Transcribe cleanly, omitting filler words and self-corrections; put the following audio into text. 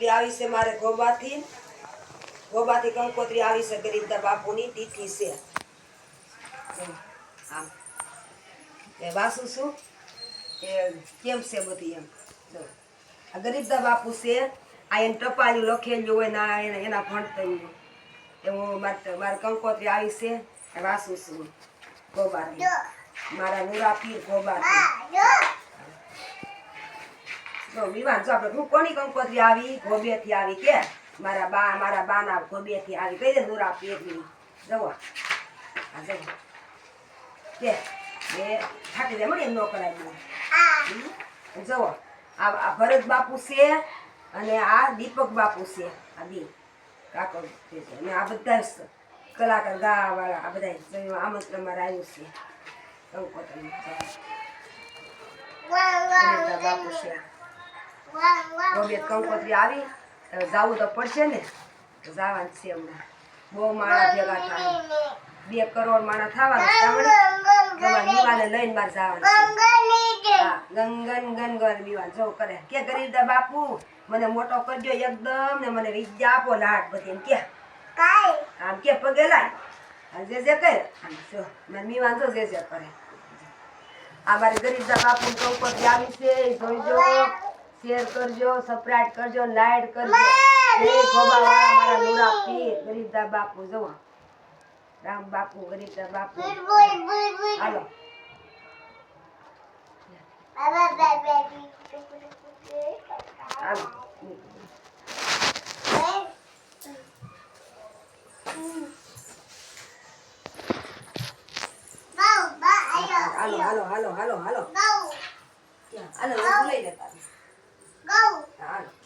કંકોત્રી આવી છે મારે ગોબાથી કંકોત્રી આવી છે ગરીબદાસ બાપુની તિથિ છે આમ એ વાસુ છું એ કેમ છે બધી એમ જો આ ગરીબદાસ બાપુ છે આ એને ટપાલ્યું લખેલું હોય ના એના ભણતરનું એવું મારે કંકોત્રી આવી છે વાસુ છું ગોબાથી મારા નુરા પીર ગોબાથી જો વિવાન જો આપણે હું કોની કંકોત્રી આવી ગોબેથી આવી કે મારા બાના ગોબેથી આવી કઈ દે નુરા પીરની જવો આ જવો કે એ થાકી દે મળી એમ ન કરાય જવો આ ભરત બાપુ છે અને આ દીપક બાપુ છે આ બી કાકો છે અને આ બધા કલાકાર ગાવા વાળા આ બધા આમંત્રણ મારે આવ્યું છે કંકોત્રી બાપુ છે કંકોત્રી આવી જવું તો પડશે ને જવાનું છે હમણાં બહુ માણસ ભેગા થાય 2 કરોડ માણસ થવાના દીવાને લઈને મારે જવાનું હા ગંગન ગનગન દીવાન જો કરે કે ગરીબદાસ બાપુ મને મોટો કરજો એકદમ ને મને વિદ્યા આપો લાડ બધી એમ કે આમ કે પગે લાય જે કરે જો મને મીવાન જો જે કરે આ મારે ગરીબદાસ બાપુ કંકોત્રી આવી છે જોઈજો શેર કરજો સબસ્ક્રાઇબ કરજો લાઈક કરજો જય ગોબાવાળા મારા નુરા પીર ગરીબદાસ બાપુ જો રામ બાપુ ગરીબદાસ બાપુ હાલો હાલો હાલો હાલો હાલો હાલો હાલો હાલો લઈ લેતા હાલો